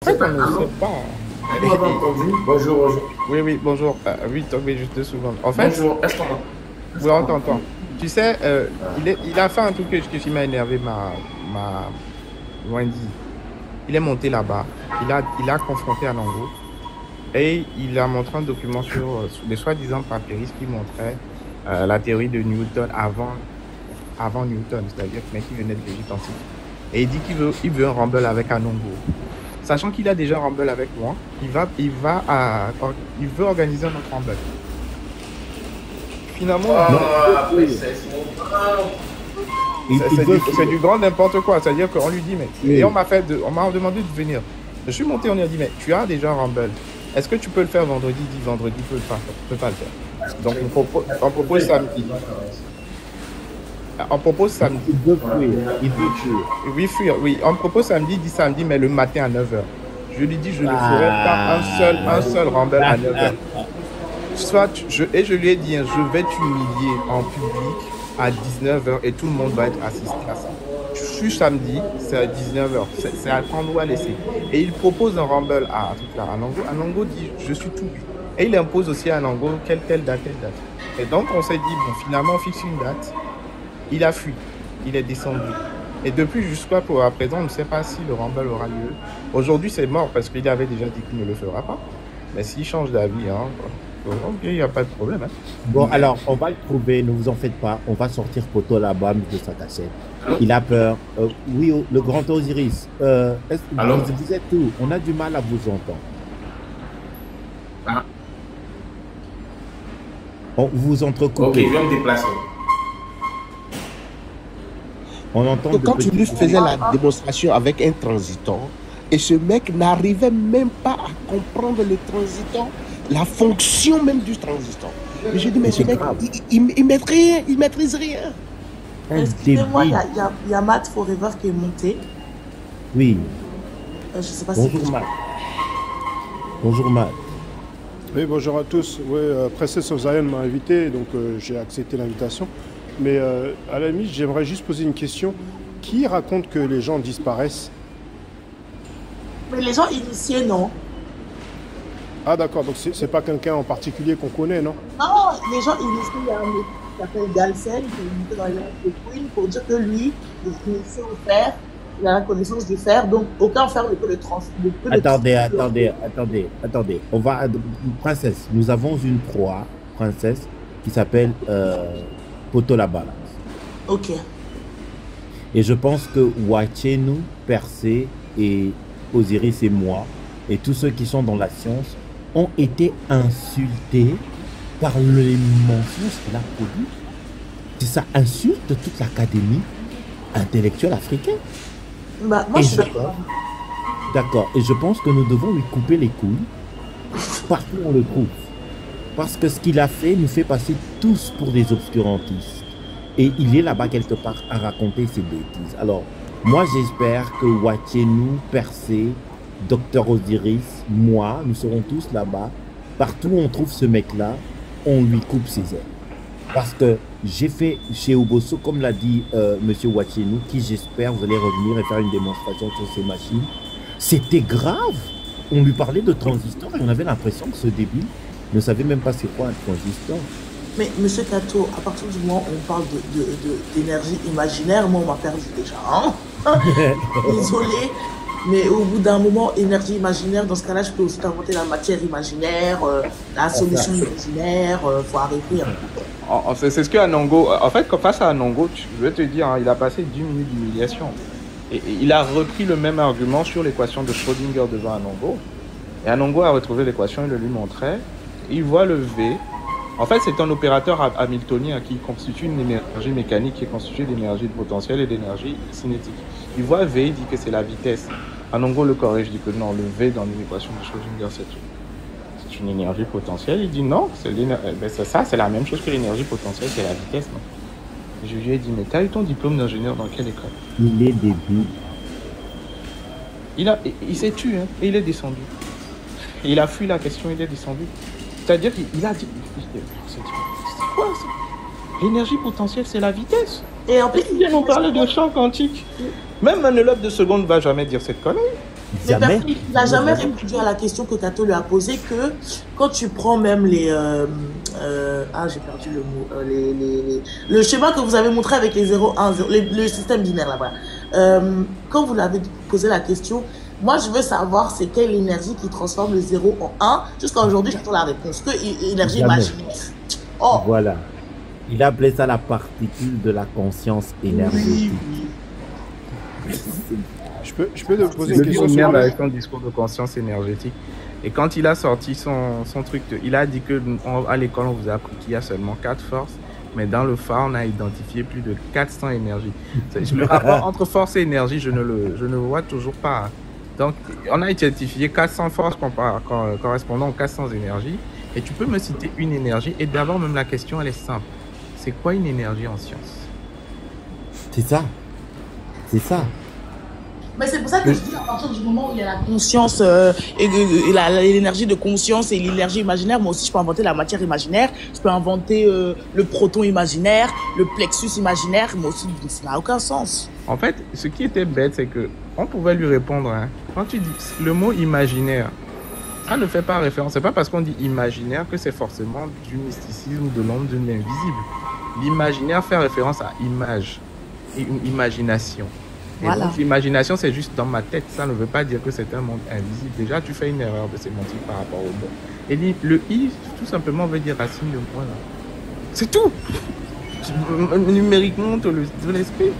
fait, on ne sait pas. Vous m'avez entendu? Bonjour, bonjour. Oui, bonjour. Oui, mais juste 2 secondes. En fait, Bonjour, est-ce qu'on m'entend? oui, on t'entend. Tu sais, il a fait un truc qui m'a énervé, ma Wendy. Il est monté là-bas. Il a confronté Anango. Et il a montré un document sur les soi-disant papyrus qui montrait la théorie de Newton avant Newton, c'est-à-dire que le mec qui venait de l'Égypte antique. Et il dit qu'il veut un rumble avec Anango. Sachant qu'il a déjà un rumble avec moi, il veut organiser notre rumble. Finalement, après, c'est du grand n'importe quoi. C'est-à-dire qu'on lui dit, mais. Oui. Et on m'a demandé de venir. Je suis monté, on lui a dit, mais tu as déjà un rumble. Est-ce que tu peux le faire vendredi? Il dit vendredi, peut pas le faire. Donc on propose samedi. On propose samedi. Il veut fuir. Il veut fuir. Oui, fuir. Oui, on propose samedi, il dit samedi, mais le matin à 9h. Je lui dis, je ne ferai pas un seul rumble à 9h. Et je lui ai dit, je vais t'humilier en public à 19h et tout le monde va être assisté à ça. Je suis samedi, c'est à 19h. C'est à prendre ou à laisser. Et il propose un rumble à Anango. Anango dit, je suis tout. Et il impose aussi à Anango quelle date. Et donc, on s'est dit, bon, finalement, on fixe une date. Il a fui. Il est descendu. Et depuis jusqu'à présent, on ne sait pas si le rumble aura lieu. Aujourd'hui, c'est mort parce qu'il avait déjà dit qu'il ne le fera pas. Mais s'il change d'avis, ok, il n'y a pas de problème. Bon, alors, on va le trouver, ne vous en faites pas. On va sortir Poto là-bas de sa cachette. Il a peur. Oui, le grand Osiris. Alors vous êtes où? On a du mal à vous entendre. Ah. Vous vous entrecoupez. Ok, je vais me déplacer. On entend Quand tu lui faisais la démonstration avec un transitant, et ce mec n'arrivait même pas à comprendre le transitant, la fonction même du transitant. Mais j'ai dit, mais ce mec, il maîtrise rien. Excusez-moi, il y a Matt Forever qui est monté. Oui. Je sais pas Bonjour si... Matt. Bonjour Matt. Oui, bonjour à tous. Oui, Princess of Zion m'a invité, donc j'ai accepté l'invitation. Mais à la limite, j'aimerais juste poser une question. Qui raconte que les gens disparaissent? Mais les gens initiés, non. Ah d'accord, donc c'est pas quelqu'un en particulier qu'on connaît, non? Non, les gens initiés, il y a un mec qui s'appelle Galsen, qui est monté dans les rangs de Queen pour dire que lui, il est initié au fer, il a la connaissance du fer, donc aucun fer ne peut le transmettre. Attendez. On va, princesse, nous avons une proie, princesse, qui s'appelle Poto la balance. Ok. Et je pense que Wachenu, Persée et Osiris et moi, et tous ceux qui sont dans la science, ont été insultés par les mensonges qu'il a produits. Ça insulte toute l'académie intellectuelle africaine. Bah, moi, je suis d'accord. D'accord. Et je pense que nous devons lui couper les couilles partout où on le trouve. Parce que ce qu'il a fait nous fait passer tous pour des obscurantistes. Et il est là-bas quelque part à raconter ses bêtises. Alors, moi j'espère que Wachenu, Persée, Docteur Osiris, moi, nous serons tous là-bas. Partout où on trouve ce mec-là, on lui coupe ses ailes. Parce que j'ai fait chez Oboso, comme l'a dit Monsieur Wachenu, qui j'espère vous allez revenir et faire une démonstration sur ces machines. C'était grave. On lui parlait de transistor et on avait l'impression que ce débile ne savait même pas c'est quoi un transistor. Mais Monsieur Kato, à partir du moment où on parle d'énergie imaginaire, moi on m'a perdu déjà. Hein. Désolé, mais au bout d'un moment, énergie imaginaire, dans ce cas-là, je peux aussi inventer la matière imaginaire, la solution imaginaire, faut arrêter. C'est ce que Anango, en fait, face à Anango, je vais te dire, il a passé 10 minutes d'humiliation. Et il a repris le même argument sur l'équation de Schrödinger devant Anango. Et Anango a retrouvé l'équation, il le lui montrait. Il voit le V. En fait, c'est un opérateur hamiltonien qui constitue une énergie mécanique qui est constituée d'énergie potentielle et d'énergie cinétique. Il voit V, il dit que c'est la vitesse. Anango le corrige, dit que non, le V dans les équations de Schrödinger, c'est une énergie potentielle. Il dit non, c'est ça, c'est la même chose que l'énergie potentielle, c'est la vitesse. Non. Je lui ai dit, mais t'as eu ton diplôme d'ingénieur dans quelle école? Il est débile. Il s'est tué, hein, et il est descendu. Et il a fui la question, il est descendu. C'est-à-dire qu'il a dit, c'est quoi ça? L'énergie potentielle, c'est la vitesse. Et en plus, ils viennent nous parler de champ quantique. Même un élève de seconde ne va jamais dire cette connerie. Mais Jamais. personne n'a jamais répondu à la question que Kato lui a posée, que quand tu prends même les... j'ai perdu le mot. Le schéma que vous avez montré avec les 0, 1, 0, le système binaire là-bas. Quand vous l'avez posé la question, moi je veux savoir c'est quelle énergie qui transforme le 0 en 1. Jusqu'à aujourd'hui, j'attends la réponse. Que énergie Jamais. imaginaire. Oh, Voilà. Il appelait ça la particule de la conscience énergétique. Je peux te poser Je une dis question au sur merde le... avec son discours de conscience énergétique. Et quand il a sorti son truc, il a dit que à l'école, on vous a appris qu'il y a seulement 4 forces, mais dans le phare, on a identifié plus de 400 énergies. Le rapport entre force et énergie, je ne le vois toujours pas. Donc, on a identifié 400 forces correspondant aux 400 énergies. Et tu peux me citer une énergie. Et d'abord, même la question, elle est simple. C'est quoi une énergie en science? C'est ça. C'est ça. mais c'est pour ça que je dis à partir du moment où il y a la conscience et l'énergie de conscience et l'énergie imaginaire, moi aussi je peux inventer la matière imaginaire, je peux inventer le proton imaginaire, le plexus imaginaire, moi aussi ça n'a aucun sens. En fait, ce qui était bête, c'est que on pouvait lui répondre, hein, quand tu dis le mot imaginaire, ça ne fait pas référence. C'est pas parce qu'on dit imaginaire que c'est forcément du mysticisme, de l'ombre, de l'invisible. L'imaginaire fait référence à image et une imagination. Et Voilà. donc l'imagination, c'est juste dans ma tête. Ça ne veut pas dire que c'est un monde invisible. Déjà, tu fais une erreur de sémantique par rapport au mot. Et le i, tout simplement, veut dire racine de point. C'est tout. Numériquement, te l'esprit.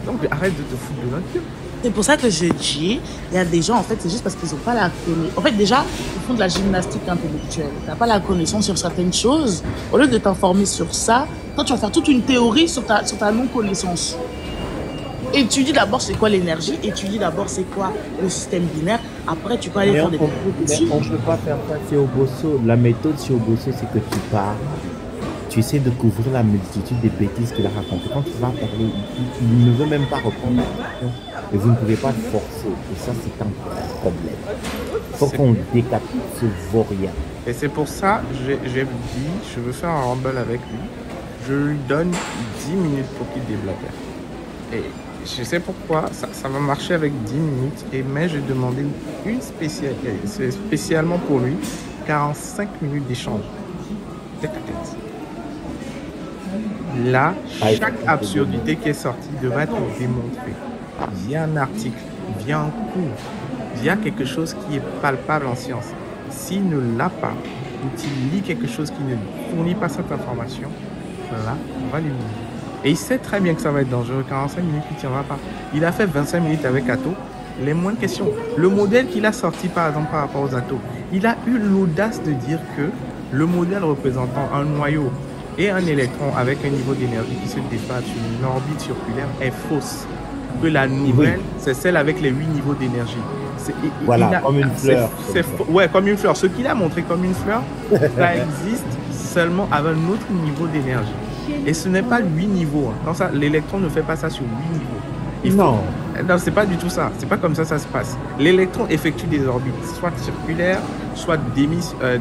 Donc arrête de te foutre de notre gueule. C'est pour ça que je dis, il y a des gens, en fait, c'est juste parce qu'ils n'ont pas la connaissance. En fait, déjà, ils font de la gymnastique intellectuelle. Tu n'as pas la connaissance sur certaines choses. Au lieu de t'informer sur ça, toi, tu vas faire toute une théorie sur ta non-connaissance. Étudie d'abord c'est quoi l'énergie, étudie d'abord c'est quoi le système binaire. Après, tu peux aller faire des on ne peut pas faire ça chez Obosso. La méthode chez Obosso, c'est que tu parles, tu essaies de couvrir la multitude des bêtises qu'il a racontées. Quand tu vas parler, il ne veut même pas reprendre la question. Et vous ne pouvez pas le forcer. Et ça, c'est un problème. Il faut qu'on décapite ce vaurien. Et c'est pour ça, j'ai dit, je veux faire un rumble avec lui. Je lui donne 10 minutes pour qu'il débloque. Et je sais pourquoi, ça va marcher avec 10 minutes. Mais j'ai demandé spécialement pour lui 45 minutes d'échange. Tête à tête. Là, chaque absurdité qui est sortie devrait être démontrée via un article, via un cours, via quelque chose qui est palpable en science. S'il ne l'a pas, ou qu'il lit quelque chose qui ne fournit pas cette information, là, on va l'éliminer. Et il sait très bien que ça va être dangereux. 45 minutes, il ne tiendra pas. Il a fait 25 minutes avec Atto. Les moindres questions. Le modèle qu'il a sorti, par exemple, par rapport aux Atto, il a eu l'audace de dire que le modèle représentant un noyau et un électron avec un niveau d'énergie qui se dépasse sur une orbite circulaire est fausse. Que la nouvelle, c'est celle avec les 8 niveaux d'énergie. Voilà, comme une fleur. Ouais, comme une fleur. Ce qu'il a montré comme une fleur, ça existe seulement avec un autre niveau d'énergie. Et ce n'est pas 8 niveaux. Hein. Quand ça, l'électron ne fait pas ça sur 8 niveaux. Non, c'est pas du tout ça. C'est pas comme ça se passe. L'électron effectue des orbites, soit circulaires, soit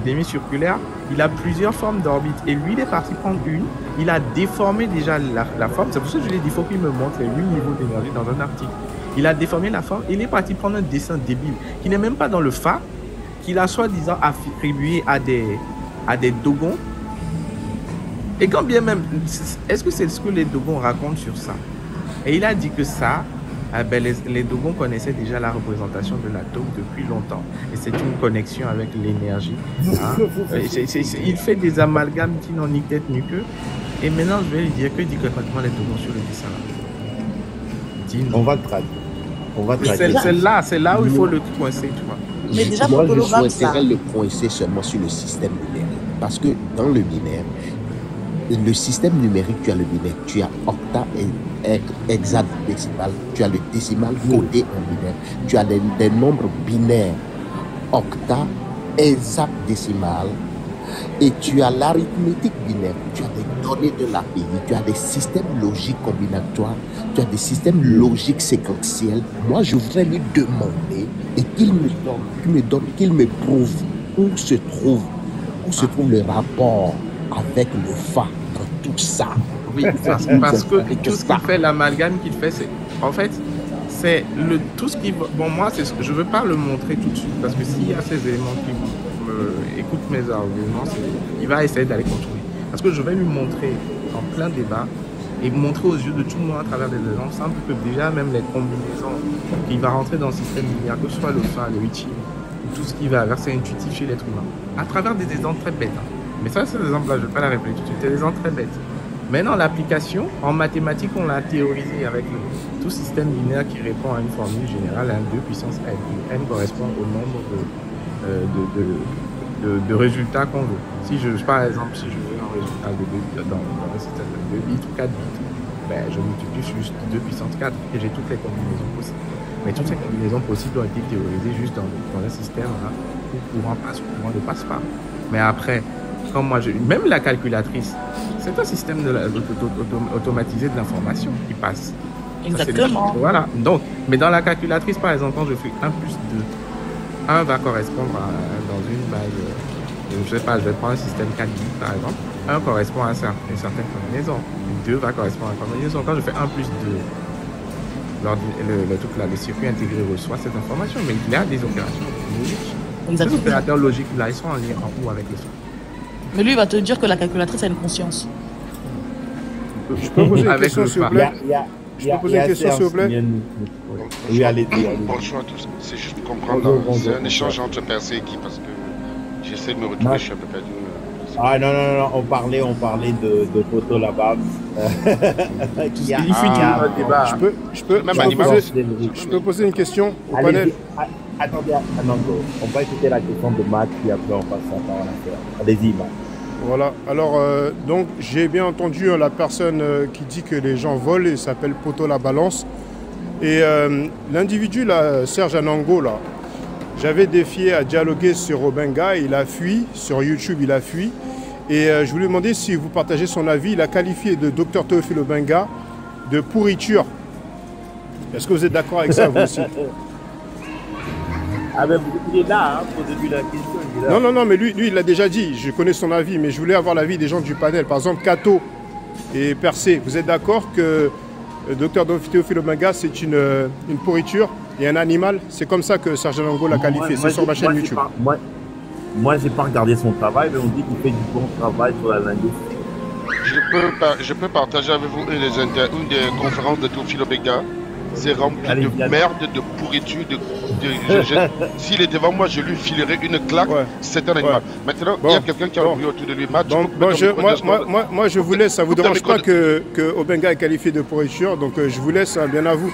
demi-circulaires. Il a plusieurs formes d'orbites. Et lui, il est parti prendre une. Il a déformé déjà la forme. C'est pour ça que je l'ai dit, il faut qu'il me montre les 8 niveaux d'énergie dans un article. Il a déformé la forme. Il est parti prendre un dessin débile qui n'est même pas dans le phare, qu'il a soi-disant attribué à des dogons. Et quand bien même, est-ce que c'est ce que les dogons racontent sur ça? Et il a dit que ça, les dogons connaissaient déjà la représentation de l'atome depuis longtemps. Et c'est une connexion avec l'énergie. Hein? Il fait des amalgames qui n'ont ni tête ni queue. Et maintenant, je vais lui dire que dit concrètement les dogons sur le dessin là. on va le traduire. C'est là où il faut le coincer, tu vois. Mais déjà, moi, pour je l'hologramme, ça. souhaiterais le coincer seulement sur le système binaire. Parce que dans le binaire, le système numérique, tu as le binaire, tu as octa et hexadécimal, tu as le décimal codé en binaire, tu as des nombres binaires, octa, hexadécimal, et tu as l'arithmétique binaire, tu as des données de l'API, tu as des systèmes logiques combinatoires, tu as des systèmes logiques séquentiels. Moi, je voudrais lui demander et qu'il me prouve où se trouve le rapport avec le Fa dans tout ça. Oui, parce que tout ce qu'il fait, l'amalgame qu'il fait, c'est en fait, c'est tout ce qui va... Bon, moi, je ne veux pas le montrer tout de suite parce que s'il y a ces éléments qui écoutent mes arguments, il va essayer d'aller contourner. Parce que je vais lui montrer en plein débat et montrer aux yeux de tout le monde à travers des exemples simples que déjà même les combinaisons qui va rentrer dans le système binaire, que ce soit le fa, le ichi, tout ce qui va verser intuitif chez l'être humain, à travers des exemples très bêtes. Hein. Mais ça, ces exemples-là, je ne vais pas la répéter tout de suite, c'est des exemples très bêtes. Maintenant, l'application, en mathématiques, on l'a théorisé avec tout système binaire qui répond à une formule générale, 2 puissance n. N correspond au nombre de résultats qu'on veut. Si par exemple, si je veux un résultat dans un système de 2 bits ou 4 bits, ben, je multiplie juste 2 puissance 4 et j'ai toutes les combinaisons possibles. Mais toutes ces combinaisons possibles ont été théorisées juste dans un système là, où courant passe, où courant ne passe pas. Mais après, comme moi, même la calculatrice, c'est un système automatisé de l'information qui passe. Exactement. Voilà. Donc, mais dans la calculatrice, par exemple, quand je fais 1 plus 2, 1 va correspondre dans une base, je sais pas, je vais prendre un système 4 bits, par exemple. 1 correspond à une certaine combinaison. 2 va correspondre à une combinaison. Quand je fais 1 plus 2, le circuit intégré reçoit cette information, mais il y a des opérations logiques. Exactement. Les opérateurs logiques, là, ils sont en lien en haut avec le son. Mais lui, il va te dire que la calculatrice a une conscience. Je peux poser une question, s'il vous plaît? Je peux poser une question, s'il vous plaît? Oui, allez-y. Bonjour à tous. C'est juste pour comprendre. C'est un échange entre percé et équipe parce que j'essaie de me retrouver, je suis un peu perdu. Ah non, on parlait de photo là-bas. Je peux poser une question au panel? Attendez, Anango, on va écouter la question de Matt, puis après on passe à la parole à faire. Allez-y, Matt. Voilà, alors donc j'ai bien entendu la personne qui dit que les gens volent, il s'appelle Poto la Balance. Et l'individu là, Serge Anango là, j'avais défié à dialoguer sur Obenga, il a fui, sur YouTube il a fui. Et je voulais demander si vous partagez son avis, il a qualifié de Dr Théophile Obenga de pourriture. Est-ce que vous êtes d'accord avec ça vous aussi? Ah ben il est là, hein, posez-lui la question. Non, mais lui il l'a déjà dit, je connais son avis, mais je voulais avoir l'avis des gens du panel. Par exemple, Kato et Percé, vous êtes d'accord que Dr Théophile Obenga c'est une pourriture et un animal? C'est comme ça que Serge Anango l'a qualifié, c'est sur ma chaîne YouTube. Moi, j'ai pas regardé son travail, mais on dit qu'il fait du bon travail sur la linguistique. Je peux partager avec vous une des conférences de Théophile Obenga. C'est rempli de merde, de pourriture. S'il est devant moi, je lui filerai une claque. Ouais. C'est un animal. Maintenant, il y a quelqu'un qui a oublié autour de lui. Moi, je vous laisse. Ça ne vous dérange pas que Obenga est qualifié de pourriture. Donc, je vous laisse. Bien à vous.